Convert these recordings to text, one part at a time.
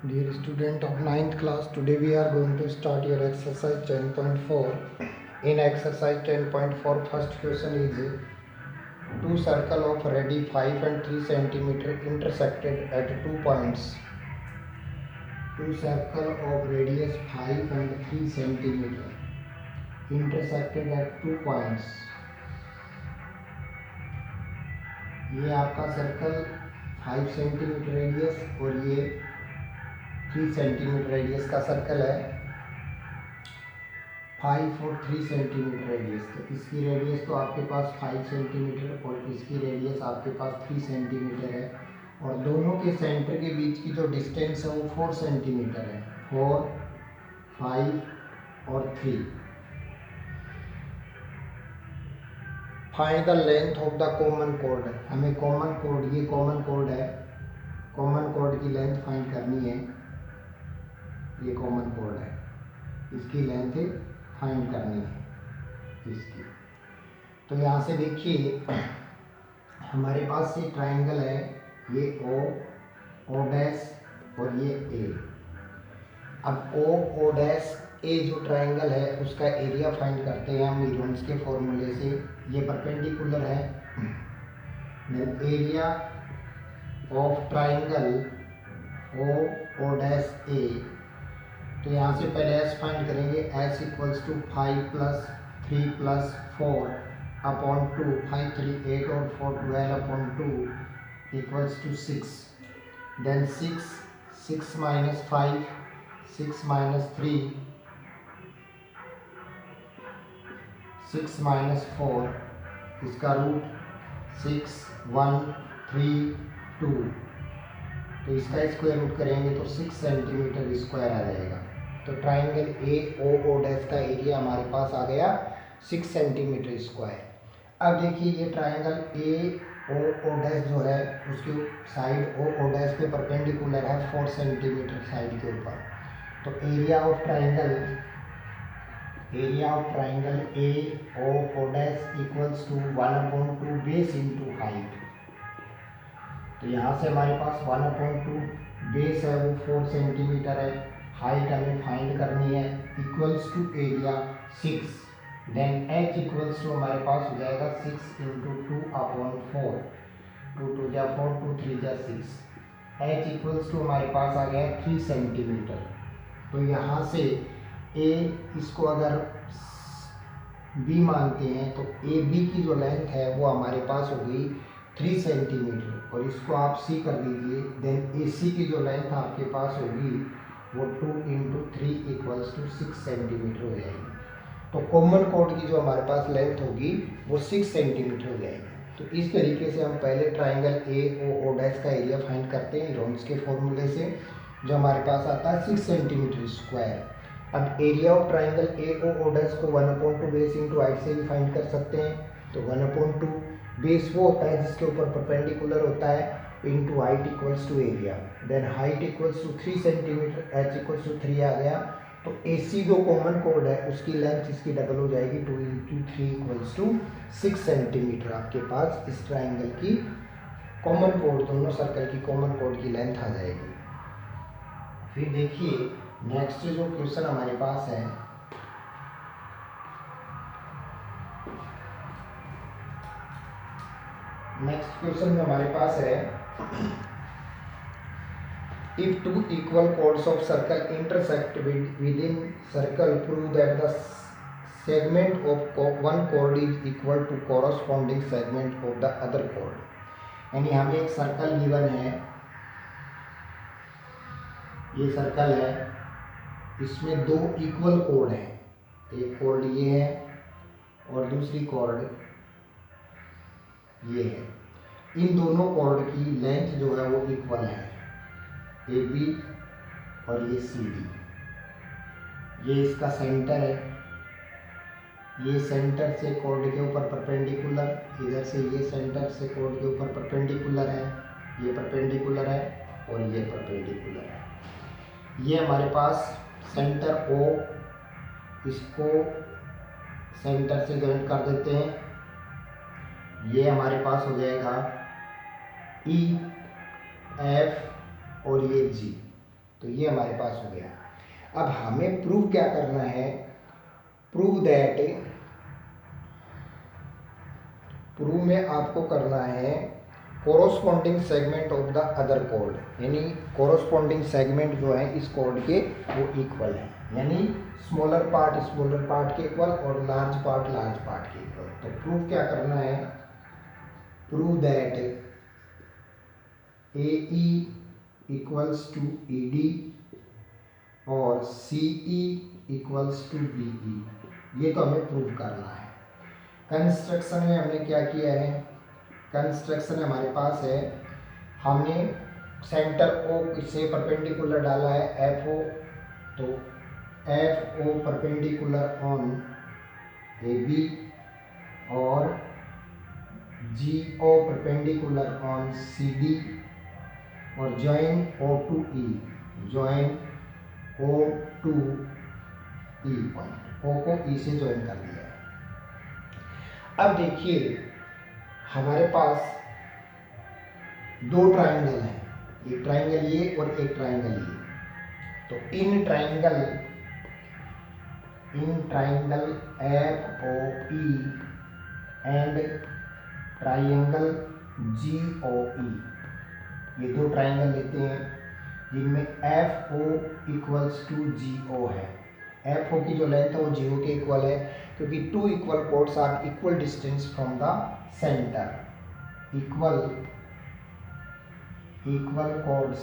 Dear student of ninth class, today we are going to start your exercise 10.4. In exercise 10.4, first question is two circles of radius 5 and 3 centimeter intersected at 2 points. Two circles of radius 5 and 3 centimeter intersected at 2 points. ये आपका circle 5 centimetre radius और ये 3 centimetre radius का circle है। 5 और 3 centimetre radius, तो इसकी radius तो आपके पास 5 सेंटीमीटर और इसकी रेडियस आपके पास 3 सेंटीमीटर है, और दोनों के सेंटर के बीच की जो डिस्टेंस है वो 4 सेंटीमीटर है। 4, 5 और 3। Find the length of the common code. हमें कॉमन कोड, ये कॉमन कोड है, कॉमन कोड की लेंथ फाइंड करनी है। ये कॉमन कोड है, इसकी लेंथ फाइंड करनी है इसकी। तो यहाँ से देखिए हमारे पास ये ट्राइंगल है, ये ओ डैश और ये ए। अब ओ डैश ए जो ट्राइंगल है उसका एरिया फाइंड करते हैं हम यूरोन्स के फॉर्मूले से। ये परपेंडिकुलर है, area of triangle O dash A. तो यहाँ से पहले एस फाइंड करेंगे। S equals to 5 + 3 + 4 upon 2। 5, 3, 8 और 4, 12 अपॉन 2 इक्वल्स टू 6। देन 6 - 5 - 6 - 3 6 - 4, इसका रूट 6, 1, 3, 2। तो इसका स्क्वायर रूट करेंगे तो 6 सेंटीमीटर स्क्वायर आ जाएगा। तो ट्राइंगल ए ओ डैश का एरिया हमारे पास आ गया 6 सेंटीमीटर स्क्वायर। अब देखिए ये ट्राइंगल ए ओ डैश जो है उसकी साइड ओ डैश पे परपेंडिकुलर है 4 सेंटीमीटर साइड के ऊपर। तो area of triangle A O dash equals to 1/2 base into height. तो यहाँ से हमारे पास 1/2 बेस है वो 4 सेंटीमीटर है, हाइट हमें फाइंड करनी है, equals to area 6। Then H equals to हमारे पास हो जाएगा 6 × 2/4। 2 × 2 = 4, 2 × 3 = 6। एच इक्वल्स टू हमारे पास आ गया 3 सेंटीमीटर। तो यहाँ से ए, इसको अगर बी मानते हैं तो ए बी की जो लेंथ है वो हमारे पास हो गई 3 सेंटीमीटर, और इसको आप सी कर दीजिए। देन ए सी की जो लेंथ आपके पास होगी वो 2 × 3 = 6 सेंटीमीटर हो जाएगी। तो कॉमन कोड की जो हमारे पास लेंथ होगी वो 6 सेंटीमीटर हो जाएगी। तो इस तरीके से हम पहले ट्राइंगल ए ओ डैश का एरिया फाइंड करते हैं रोन्स के फॉर्मूले से, जो हमारे पास आता है 6 सेंटीमीटर स्क्वायर। अब area of triangle A O dash को 1/2 बेस इंटू हाइट से भी फाइंड कर सकते हैं। तो 1/2 बेस वो होता है जिसके ऊपर परपेंडिकुलर होता है, into height equals to area. Then height equals to 3 centimetre, H equals to 3 आ गया। तो ए सी जो कॉमन कोड है उसकी लेंथ इसकी डबल हो जाएगी, 2 × 3 = 6 सेंटीमीटर आपके पास इस ट्राइंगल की कॉमन कोड, दोनों सर्कल की कॉमन कोड की लेंथ आ जाएगी। फिर देखिए नेक्स्ट जो क्वेश्चन हमारे पास है, नेक्स्ट क्वेश्चन में हमारे पास है if 2 equal chords of circle intersect within circle, prove that the segment of one chord is equal to corresponding segment of the other chord। यानी हमें एक सर्कल गिवन है, ये सर्कल है, इसमें 2 इक्वल कोड हैं। एक कोड ये है और दूसरी कोड ये है। इन दोनों कोड की लेंथ जो है वो इक्वल है, ए बी और ये सी डी। ये इसका सेंटर है, ये सेंटर से कोड के ऊपर परपेंडिकुलर, इधर से ये सेंटर से कोड के ऊपर परपेंडिकुलर है, ये परपेंडिकुलर है और ये परपेंडिकुलर है। ये हमारे पास सेंटर ओ, इसको सेंटर से जॉइंट कर देते हैं। ये हमारे पास हो जाएगा ई, एफ और ये जी। तो ये हमारे पास हो गया। अब हमें प्रूव क्या करना है, प्रूव में आपको करना है corresponding segment of the other कोड, यानी कोरोस्पोंडिंग सेगमेंट जो है इस कोड के वो इक्वल है, यानी स्मॉलर पार्ट के इक्वल और लार्ज पार्ट के इक्वल। तो प्रूव क्या करना है, prove that AE equals to ED और CE इक्वल्स टू BE, ये तो हमें प्रूव करना है। कंस्ट्रक्शन में हमने क्या किया है, कंस्ट्रक्शन हमारे पास है, हमने सेंटर O से परपेंडिकुलर डाला है FO, तो FO परपेंडिकुलर ऑन AB और GO परपेंडिकुलर ऑन CD और join O to E, join O to E point, O को E से ज्वाइन कर दिया है। अब देखिए हमारे पास दो ट्राइंगल हैं, एक ट्राइंगल ये और एक ट्राइंगल ये। तो in triangle FOE and triangle GOE, ये दो ट्राइंगल लेते हैं जिनमें FO इक्वल्स टू GO है। FO की जो लेंथ है वो GO के इक्वल है, क्योंकि two equal chords are equal distance from the centre, equal chords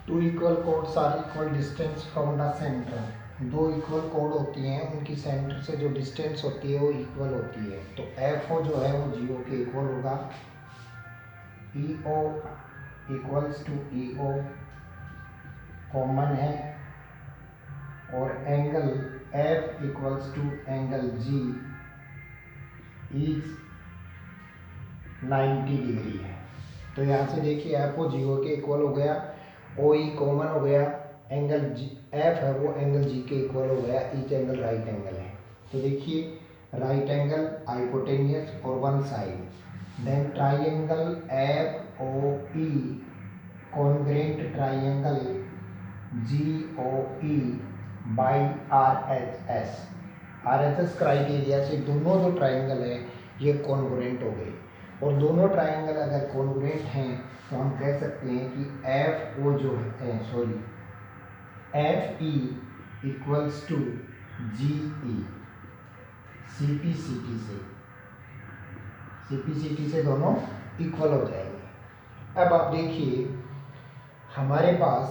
two equal chords are equal distance from the centre. दो इक्वल कोड होती हैं, उनकी सेंटर से जो डिस्टेंस होती है वो इक्वल होती है। तो FO जो है वो GO के इक्वल होगा, EO equals to EO common है, और angle F equals to angle G is 90 degree है। तो यहाँ से देखिए FO GO के इक्वल हो गया, OE कॉमन हो गया, एंगल F है वो एंगल G के इक्वल हो गया, ईच एंगल राइट एंगल है। तो देखिए राइट एंगल हाइपोटेन्यूस और one side, then triangle FOE congruent triangle GOE by RHS criteria से दोनों जो ट्राइंगल है ये कॉन्ग्रुएंट हो गए, और दोनों ट्राइंगल अगर कॉन्ग्रुएंट हैं तो हम कह सकते हैं कि FO जो है FE equals to GE CP से दोनों इक्वल हो जाएंगे। अब आप देखिए हमारे पास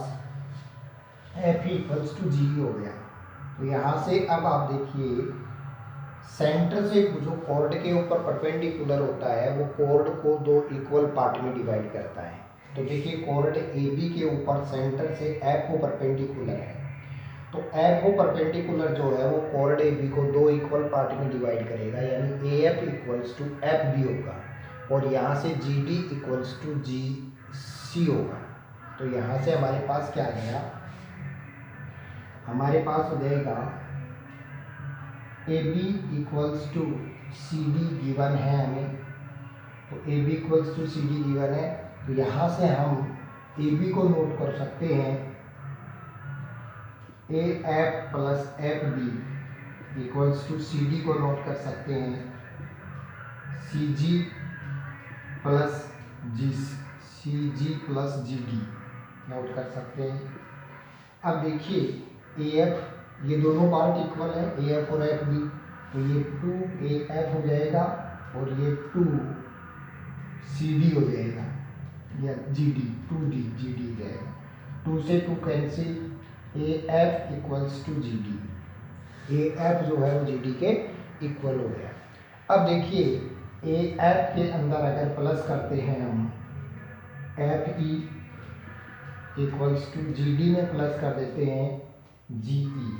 FE इक्वल्स टू GE हो गया, तो यहाँ से अब आप देखिए सेंटर से जो कॉर्ड के ऊपर परपेंडिकुलर होता है वो कॉर्ड को दो इक्वल पार्ट में डिवाइड करता है। तो देखिए कॉर्ड AB के ऊपर सेंटर से FO परपेंडिकुलर है, तो FO परपेंडिकुलर जो है वो कॉर्ड AB को दो इक्वल पार्ट में डिवाइड करेगा, यानी AF इक्वल्स टू FB होगा, और यहाँ से GD इक्वल्स टू GC होगा। तो यहाँ से हमारे पास क्या आ गया, हमारे पास हो जाएगा AB equals to CD given है हमें, तो AB equals to CD given है, तो यहाँ से हम AB को नोट कर सकते हैं AF plus FB equals to CD को नोट कर सकते हैं CG प्लस GD नोट कर सकते हैं। अब देखिए AF, ये दोनों पार्ट इक्वल है AF और FB, तो ये 2AF हो जाएगा और ये 2CD हो जाएगा, या GD हो जाएगा, 2 से 2 cancel, AF equals to GD, AF जो है वो GD के इक्वल हो गया। अब देखिए AF के अंदर अगर प्लस करते हैं हम FE इक्वल्स टू GD में प्लस कर देते हैं GE,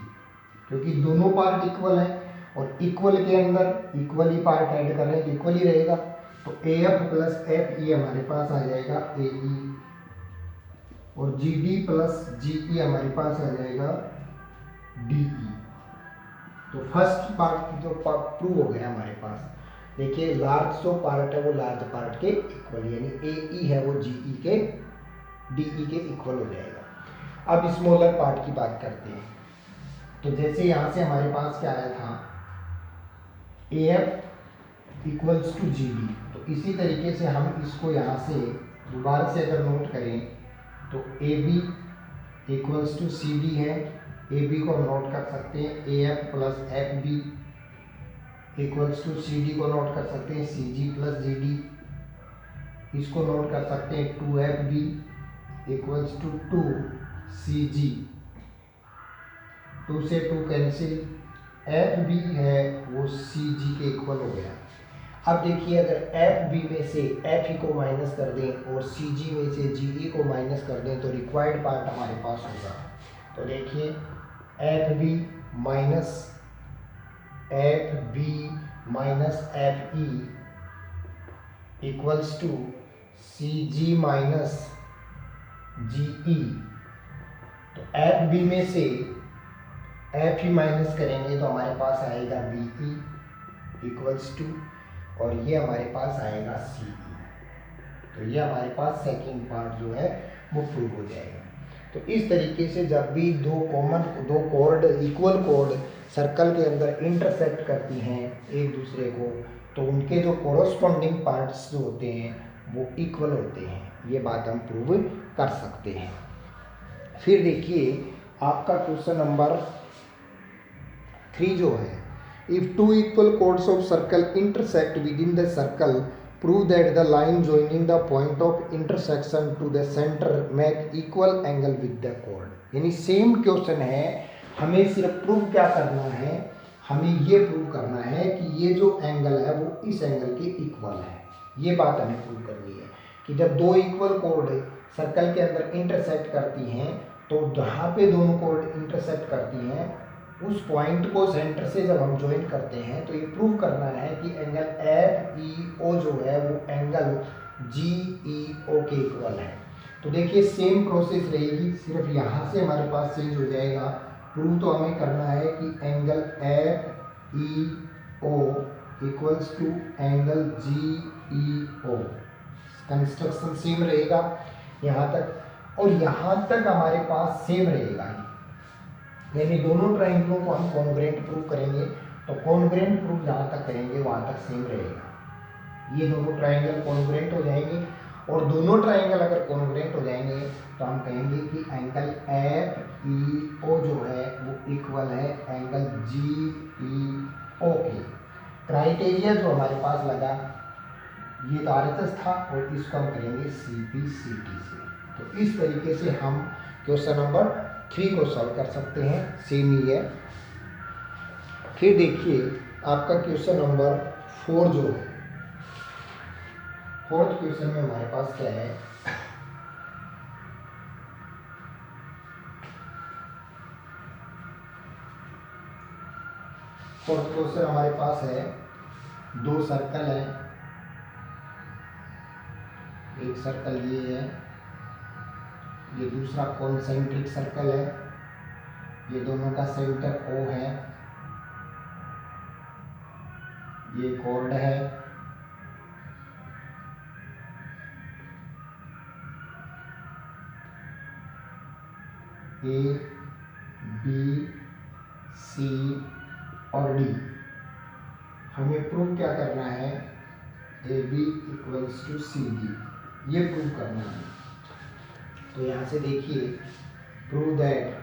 क्योंकि दोनों पार्ट इक्वल है और इक्वल के अंदर इक्वल ही पार्ट ऐड कर रहे हैं तो इक्वल ही रहेगा, तो AF प्लस FE हमारे पास आ जाएगा AE, और GD प्लस GE हमारे पास आ जाएगा DE। तो फर्स्ट पार्ट जो प्रूव हो गया हमारे पास। देखिए लार्ज जो पार्ट है वो लार्ज पार्ट के इक्वल, यानी ए ई है वो जी ई के डी ई के इक्वल हो जाएगा। अब स्मॉलर पार्ट की बात करते हैं। तो जैसे यहाँ से हमारे पास क्या आया था, A F equals to G D, तो इसी तरीके से हम इसको यहाँ से दोबारा से अगर नोट करें तो A B equals to C D है, ए बी को हम नोट कर सकते हैं A F plus F B equals to C D को नोट कर सकते हैं C G plus G D, इसको नोट कर सकते हैं two F B equals to two C G, two से टू कैंसिल, एफ बी है वो सी जी के इक्वल हो गया। अब देखिए अगर एफ बी में से एफ ई को माइनस कर दें और सी जी में से जी ई को माइनस कर दें तो रिक्वायर्ड पार्ट हमारे पास होगा। तो देखिए F B minus F E equals to C G minus G E. तो एफ बी में से एफ ही माइनस करेंगे तो हमारे पास आएगा बी ई इक्वल्स टू, और ये हमारे पास आएगा सी ई। तो ये हमारे पास सेकंड पार्ट जो है वो प्रूव हो जाएगा। तो इस तरीके से जब भी दो कोड इक्वल कोड सर्कल के अंदर इंटरसेक्ट करती हैं एक दूसरे को, तो उनके जो कोरोस्पोंडिंग पार्ट्स जो होते हैं वो इक्वल होते हैं, ये बात हम प्रूव कर सकते हैं। फिर देखिए आपका क्वेश्चन नंबर 3 जो है, if two equal chords of circle intersect within the circle prove that the line joining the point of intersection to the centre make equal angle with the कोड। यानी सेम क्वेश्चन है, हमें सिर्फ prove क्या करना है, हमें ये प्रूव करना है कि ये जो एंगल है वो इस एंगल के इक्वल है। ये बात हमें प्रूव करनी है कि जब दो इक्वल कोड सर्कल के अंदर इंटरसेक्ट करती हैं तो जहाँ पे दोनों कोड इंटरसेक्ट करती हैं उस पॉइंट को सेंटर से जब हम ज्वाइन करते हैं तो ये प्रूव करना है कि एंगल एफ ई ओ जो है वो एंगल जी ई ओ के इक्वल है। तो देखिए सेम प्रोसेस रहेगी, सिर्फ यहाँ से हमारे पास चेंज हो जाएगा। प्रूव तो हमें करना है कि angle F E O equals to angle G E O, construction same रहेगा यहाँ तक, और यहाँ तक हमारे पास सेम रहेगा। यानी दोनों ट्राइंगलों को हम कॉन्ग्रुएंट प्रूव करेंगे, तो कॉन्ग्रुएंट प्रूव जहाँ तक करेंगे वहाँ तक सेम रहेगा। ये दोनों ट्राइंगल कॉन्ग्रुएंट हो जाएंगे, और दोनों ट्राइंगल अगर कॉन्ग्रुएंट हो जाएंगे तो हम कहेंगे कि एंगल एफ ई ओ जो है वो इक्वल है एंगल जी ई ओ के। क्राइटेरिया जो हमारे पास लगा ये तो RHS था, और इसको हम करेंगे CPCT से। तो इस तरीके से हम क्वेश्चन नंबर 3 को सॉल्व कर सकते हैं, सेम ही है। फिर देखिए आपका क्वेश्चन नंबर 4 जो है, फोर्थ क्वेश्चन में हमारे पास क्या है, फोर्थ क्वेश्चन हमारे पास है, दो सर्कल है, एक सर्कल ये है, ये दूसरा कॉन्सेंट्रिक सर्कल है, ये दोनों का सेंटर O है, ये कॉर्ड है, A B C और D। हमें प्रूव क्या करना है, AB इक्वल्स टू CD, ये प्रूव करना है। तो यहाँ से देखिए प्रूव दैट,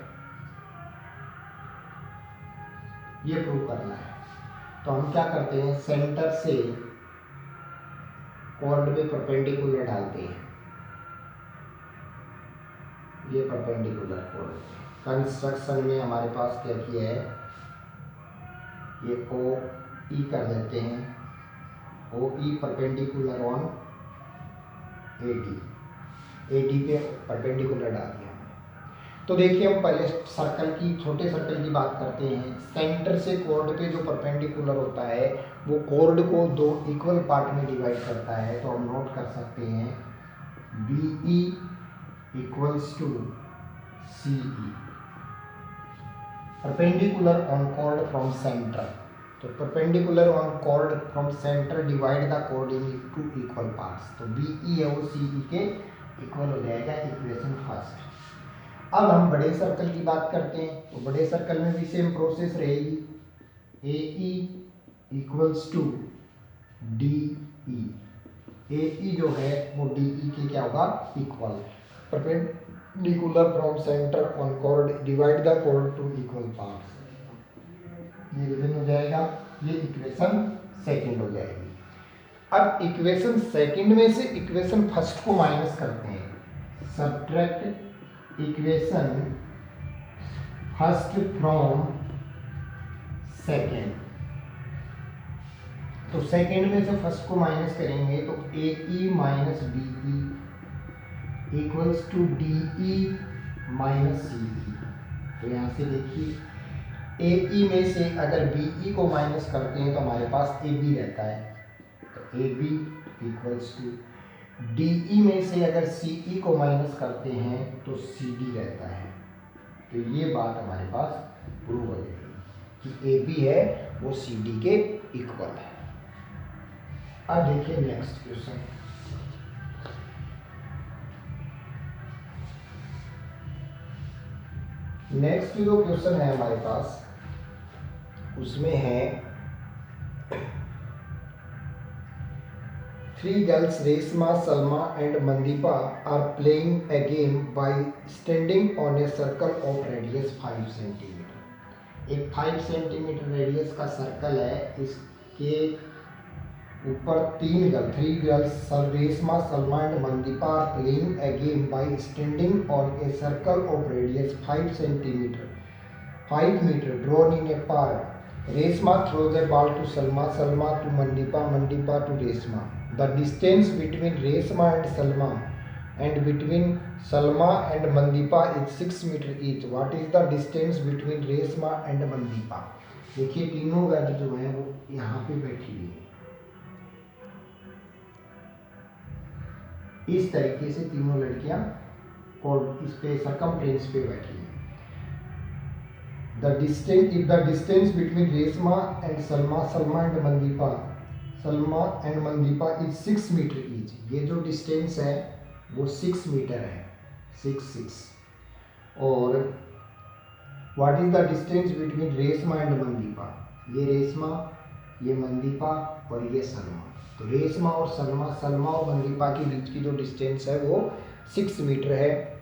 ये प्रूव करना है। तो हम क्या करते हैं, सेंटर से कॉर्ड पे परपेंडिकुलर डालते हैं, ये परपेंडिकुलर कॉर्ड। कंस्ट्रक्शन में हमारे पास क्या किया है, ये OE कर देते हैं, OE परपेंडिकुलर ऑन AD पे परपेंडिकुलर डाल दिया। तो देखिए हम पहले सर्कल की, छोटे सर्कल की बात करते हैं। सेंटर से कॉर्ड पे जो परपेंडिकुलर होता है वो कॉर्ड को दो इक्वल पार्ट में डिवाइड करता है। तो हम नोट कर सकते हैं BE equals to CE, perpendicular on chord from centre. तो perpendicular on chord from centre divide the chord into equal parts, तो बी ई है वो सी ई के इक्वल हो जाएगा, इक्वेशन फर्स्ट। अब हम बड़े सर्कल की बात करते हैं, तो बड़े सर्कल में भी सेम प्रोसेस रहेगी, A E equals to D E, A E जो है वो डी ई के क्या होगा, equal, perpendicular from centre on chord divide the chord to equal parts, ये गिवन हो जाएगा, ये इक्वेशन सेकंड हो जाएगी। अब इक्वेशन सेकंड में से इक्वेशन फर्स्ट को माइनस करते हैं, subtract equation first from second, तो सेकंड में से फर्स्ट को माइनस करेंगे तो A E minus B E equals to D E minus C E. तो यहाँ से देखिए ए ई में से अगर बी ई को माइनस करते हैं तो हमारे पास ए बी रहता है, तो A B equals to D E में से अगर सी ई को माइनस करते हैं तो सी डी रहता है। तो ये बात हमारे पास प्रूव हो जाएगी कि ए बी है वो सी डी के इक्वल है। अब देखिए नेक्स्ट क्वेश्चन, नेक्स्ट जो क्वेश्चन है हमारे पास उसमें है, 3 girls Reshma, Salma and Mandeepa are playing a game by standing on a circle of radius 5 centimetre. एक 5 सेंटीमीटर रेडियस का सर्कल है, इसके ऊपर 3 girls Reshma, Salma and Mandeepa are playing a game by standing on a circle of radius 5 metre drawn in a park. Resma throws a ball to Salma, Salma to Mandipa, Mandipa to Resma. The distance between Resma and Salma and between Salma and Mandipa is 6 meter each. What is the distance between Resma and Mandipa? देखिए तीनों girl जो है वो यहाँ पे बैठी हुई है, इस तरीके से तीनों लड़कियां इस पे सर्कमफ्रेंस पे बैठी हैं। The distance, if the distance between Resma and Salma, Salma and Mandipa is 6 meter each. ये जो डिस्टेंस है वो 6 मीटर है, 6। और what is the distance between Resma and Mandipa? ये रेशमा, ये मंदीपा और ये सलमा। तो रेशमा और सलमा और मंदीपा के बीच की जो डिस्टेंस है वो 6 मीटर है।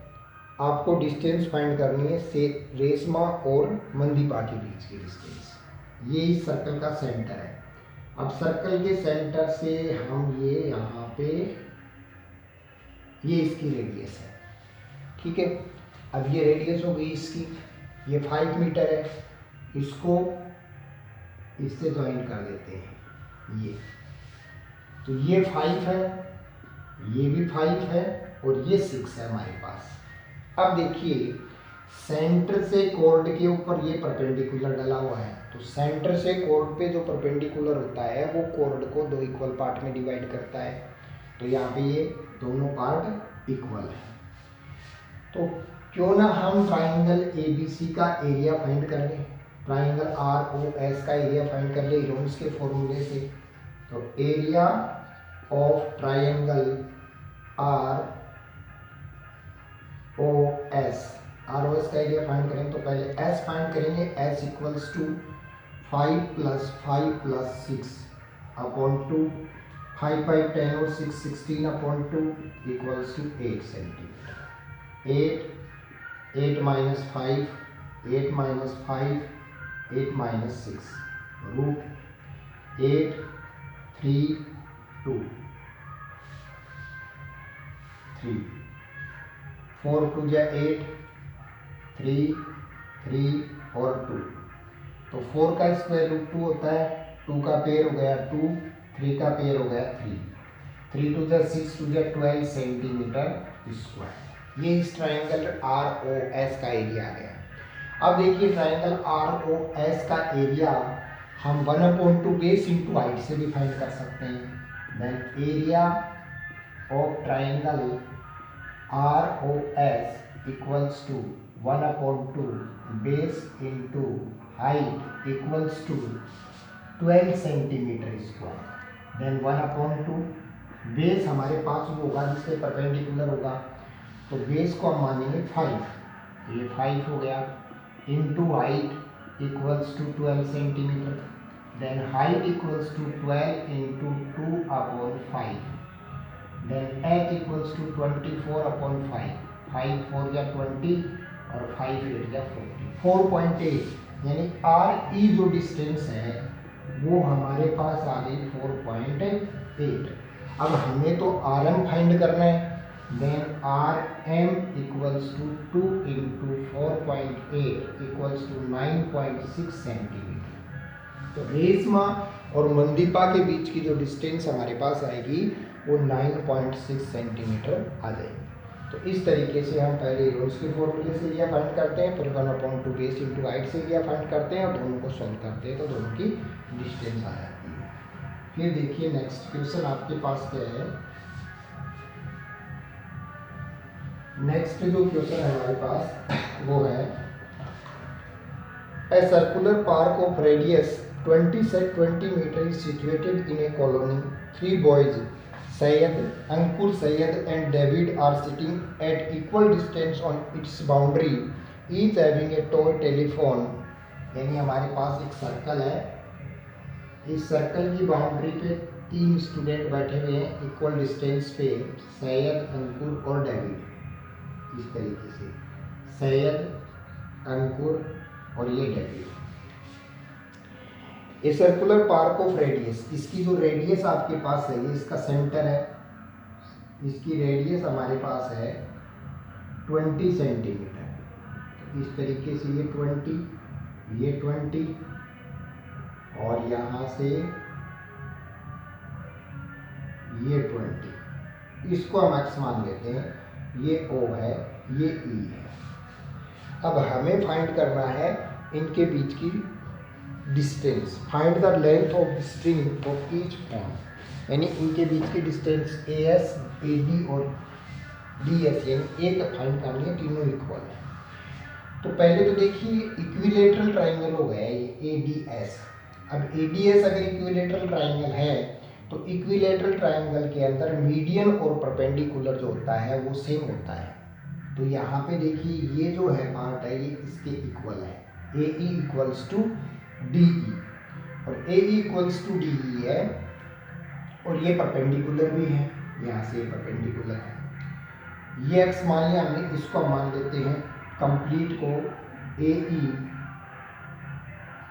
आपको डिस्टेंस फाइंड करनी है से रेशमा और मंदीपा के बीच की डिस्टेंस। ये इस सर्कल का सेंटर है। अब सर्कल के सेंटर से हम ये यहाँ पे, ये इसकी रेडियस है, ठीक है। अब ये रेडियस हो गई इसकी, ये 5 मीटर है, इसको इससे ज्वाइन कर देते हैं ये, तो ये 5 है, ये भी 5 है और ये 6 है हमारे पास। अब देखिए सेंटर से कॉर्ड के ऊपर ये परपेंडिकुलर डला हुआ है, तो सेंटर से कॉर्ड पे जो परपेंडिकुलर होता है वो कॉर्ड को 2 इक्वल पार्ट में डिवाइड करता है। तो यहाँ पे ये दोनों पार्ट इक्वल है। तो क्यों ना हम ट्राइंगल ABC का एरिया फाइंड कर लें, ट्राइंगल ROS का एरिया फाइंड कर ले रोम्स के फॉर्मूले से। तो एरिया ऑफ ट्राइंगल ROS का एरिया फाइंड करें तो पहले S फाइंड करेंगे। S इक्वल्स टू 5 + 5 + 6 अपॉन 2, 5 5 10 और 6 16 upon 2 equals to 8 centimetre. 8 minus 5 8 minus 5 8 minus 6 रूट 8 3 2 3 4 2 जा 8 3 3 और 2, तो 4 का स्क्वायर रूट 2 होता है, 2 का पेयर हो गया 2, 3 का पेयर हो गया 3, 3 2 जा 6 2 जा 12 सेंटीमीटर स्क्वायर। ये इस ट्राइंगल ROS का एरिया आ गया। अब देखिए ट्राइंगल ROS का एरिया हम 1/2 बेस इंटू हाइट से भी फाइंड कर सकते हैं। Then area of triangle ROS equals to 1/2 base into height equals to 12 centimetre square. Then 1/2 base हमारे पास वो होगा जिसके परपेंडिकुलर होगा, तो बेस को हम मानेंगे 5, तो ये 5 हो गया, into height equals to 12 centimetre, then height equals to 12 into 2/5, then h equals to 24/5, 5 4 या 20 और 5 8 या 40, 4.8, यानी आर ई जो डिस्टेंस है वो हमारे पास आ गई 4.8। अब हमें तो आर एम फाइंड करना है, then R M equals to 2 into 4.8 equals to 9.6 centimetre. तो रेशमा और मंदीपा के बीच की जो डिस्टेंस हमारे पास आएगी वो 9.6 सेंटीमीटर आ जाएगी। तो इस तरीके से हम पहले रोल्स के फॉर्मूले से एरिया फाइंड करते हैं, फिर 1/2 बेस इंटू हाइट से एरिया फाइंड करते हैं और दोनों को सॉल्व करते हैं तो दोनों की डिस्टेंस आ जाती है। फिर देखिए नेक्स्ट क्वेश्चन आपके पास क्या है। नेक्स्ट जो क्वेश्चन है हमारे पास वो है a circular park of radius 20 metre is situated in a colony. 3 boys Syed, Ankur, Syed and David are sitting at equal distance on its boundary, each having a toy telephone। यानी हमारे पास एक circle है, इस circle की boundary पे 3 student बैठे हुए हैं इक्वल डिस्टेंस पे, सैयद, अंकुर और डेविड। इस तरीके से सैयद, अंकुर और ये David. A circular park of radius, इसकी जो रेडियस आपके पास है ये इसका सेंटर है, इसकी रेडियस हमारे पास है 20 सेंटीमीटर। तो इस तरीके से ये 20, ये 20 और यहाँ से ये 20, इसको हम एक्स मान लेते हैं, ये O है, ये E है। अब हमें फाइंड करना है इनके बीच की distance, find the length of string of each point, यानी इनके बीच की डिस्टेंस AS, AD और DS, यानी एक फाइंड करनी है, तीनों इक्वल है। तो पहले तो देखिए इक्विलेटरल ट्राइंगल हो गया ये ADS। अब ADS अगर इक्विलेटरल ट्राइंगल है तो इक्विलेटरल ट्राइंगल के अंदर मीडियन और परपेंडिकुलर जो होता है वो सेम होता है। तो यहाँ पे देखिए ये जो है पार्ट है ये इसके इक्वल है, AE इक्वल्स टू DE, और AE इक्वल्स टू DE है और ये परपेंडिकुलर भी है, यहाँ से परपेंडिकुलर है। ये x मान लिया हमने, इसको मान लेते हैं कंप्लीट को AE,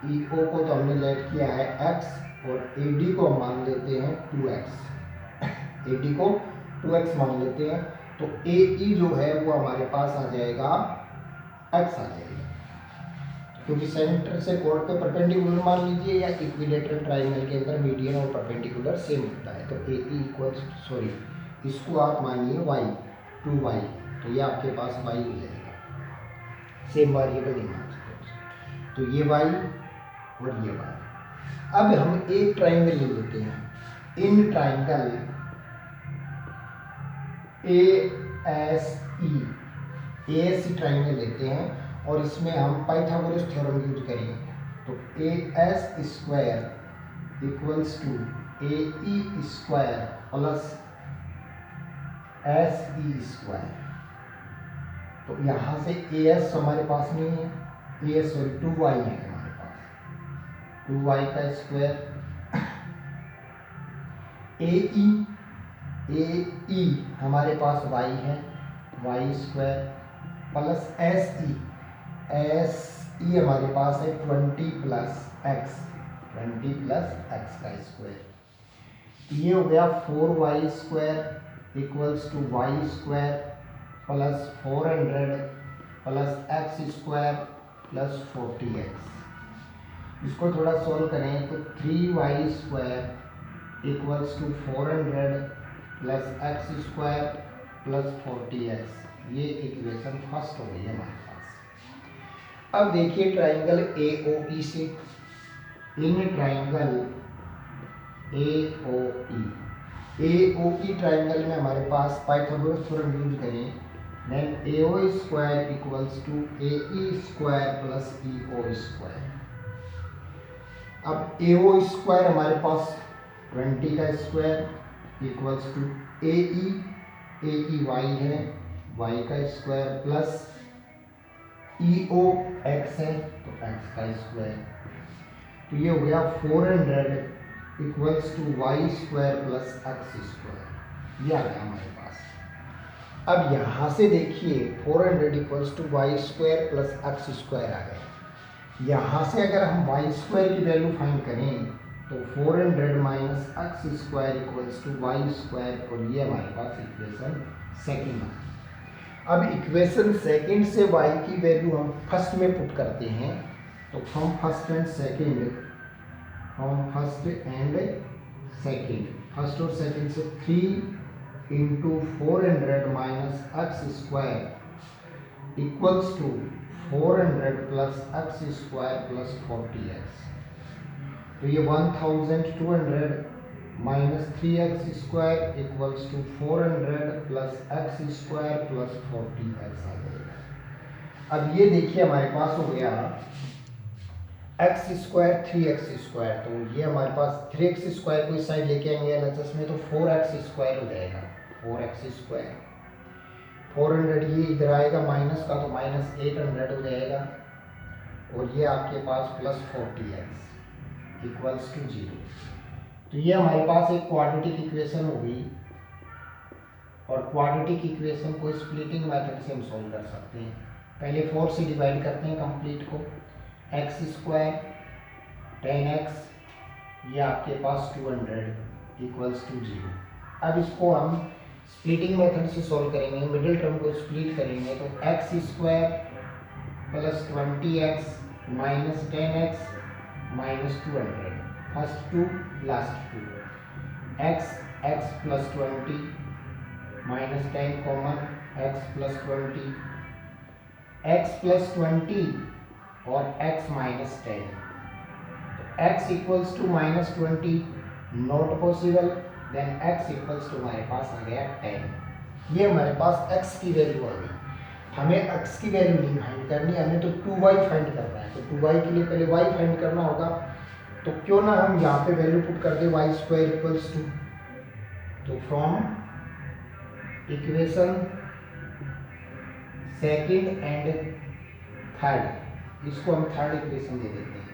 EO को तो हमने लेट किया है x और AD को मान लेते हैं 2x, AD को 2x मान लेते हैं। तो AE जो है वो हमारे पास आ जाएगा x आ जाएगा, क्योंकि सेंटर से कोड पे परपेंडिकुलर मान लीजिए या इक्विलेटरल ट्राइंगल के अंदर मीडियन और परपेंडिकुलर सेम होता है। तो AE इक्वल्स, सॉरी इसको आप मानिए y, 2y, तो ये आपके पास y हो जाएगा, सेम वेरिएबल नहीं मान सकते। तो ये y और ये y। अब हम एक ट्राइंगल ले लेते हैं, इन ट्राइंगल ASE ट्राइंगल लेते हैं और इसमें हम पाइथागोरस थ्योरम यूज करेंगे। तो AS square equals to AE square plus SE square. तो यहाँ से AS हमारे पास नहीं है, AS सॉरी 2y है हमारे पास, 2y का स्क्वायर, AE हमारे पास y है, y स्क्वायर प्लस SE हमारे पास है 20 प्लस x का स्क्वायर। ये हो गया 4y square equals to y square plus 400 plus x square plus 40x। इसको थोड़ा सोल्व करें तो 3y square equals to 400 plus x square plus 40x। ये इक्वेशन फर्स्ट हो गई है हमारे पास। अब देखिए ट्राइंगल AOE से, इन ट्राइंगल AOE ट्राइंगल में हमारे पास पाइथागोरस थ्योरम यूज करें, then AO square equals to AE square plus EO square. अब AO स्क्वायर हमारे पास 20 का square equals to AE Y है, वाई का स्क्वायर प्लस EO एक्स है तो एक्स का स्क्वायर। तो ये हो गया 400 equals to Y square plus x square, ये आ गया हमारे पास। अब यहाँ से देखिए 400 equals to Y square plus x square आ गया। यहाँ से अगर हम वाई स्क्वायर की वैल्यू फाइंड करें तो 400 minus x square equals to Y square, और ये हमारे पास इक्वेशन सेकेंड है। अब इक्वेशन सेकेंड से y की वैल्यू हम फर्स्ट में पुट करते हैं, तो from first and second, first और सेकेंड से 3 into 400 minus x square equals to 400 plus x square plus 40x। तो ये 1200 minus 3x square equals to 400 plus x square plus 40x आ जाएगा। अब ये देखिए हमारे पास हो गया एक्स स्क्वायर 3x स्क्वायर, तो ये हमारे पास 3x स्क्वायर को इस साइड लेके आएंगे LHS में तो 4x स्क्वायर हो जाएगा, 4x स्क्वायर। 400 ये इधर आएगा माइनस का तो माइनस 800 हो जाएगा, और ये आपके पास प्लस 40x इक्वल्स टू 0। तो ये हमारे पास एक क्वाड्रेटिक इक्वेशन होगी, और क्वाड्रेटिक इक्वेशन को स्प्लिटिंग मेथड से हम सॉल्व कर सकते हैं। पहले 4 से डिवाइड करते हैं कंप्लीट को, एक्स स्क्वायर 10x, ये आपके पास 200 इक्वल्स टू 0। अब इसको हम स्प्लिटिंग मेथड से सॉल्व करेंगे, मिडिल टर्म को स्प्लिट करेंगे तो X square plus 20x minus 10x minus 200, first 2 last 2, x plus 20 minus 10 common, x plus 20, x plus 20 और x minus 10, x equals to minus 20 not possible, then x equals to हमारे पास आ गया 10। ये हमारे पास x की value आ गई। हमें x की वैल्यू नहीं फाइंड करनी, हमें तो 2y फाइंड करना है। तो 2y के लिए पहले y फाइंड करना होगा, तो क्यों ना हम यहाँ पे वैल्यू पुट कर दें y स्क्वायर इक्वल्स टू, तो from equation second and third, इसको हम थर्ड इक्वेशन दे देते हैं।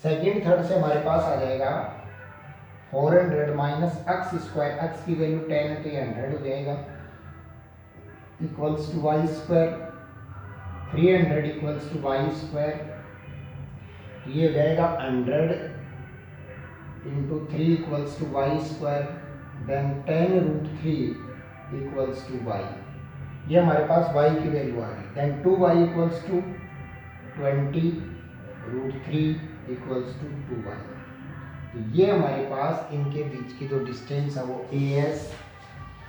सेकेंड थर्ड से हमारे पास आ जाएगा 400 माइनस एक्स स्क्वायर, एक्स की वैल्यू 10 है तो ये 100 हो जाएगा, equals to Y square 300 equals to Y square, ये हो जाएगा 100 into 3 equals to Y square, then 10√3 equals to Y, ये हमारे पास y की वैल्यू आ गई। देन 2y equals to 20√3 equals to 2y। तो ये हमारे पास इनके बीच की जो डिस्टेंस है वो AS,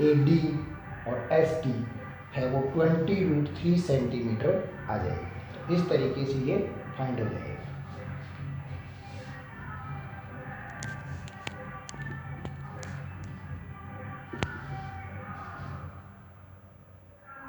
AD और SD है वो 20√3 सेंटीमीटर आ जाएगी। तो इस तरीके से ये फाइंड हो जाएगा।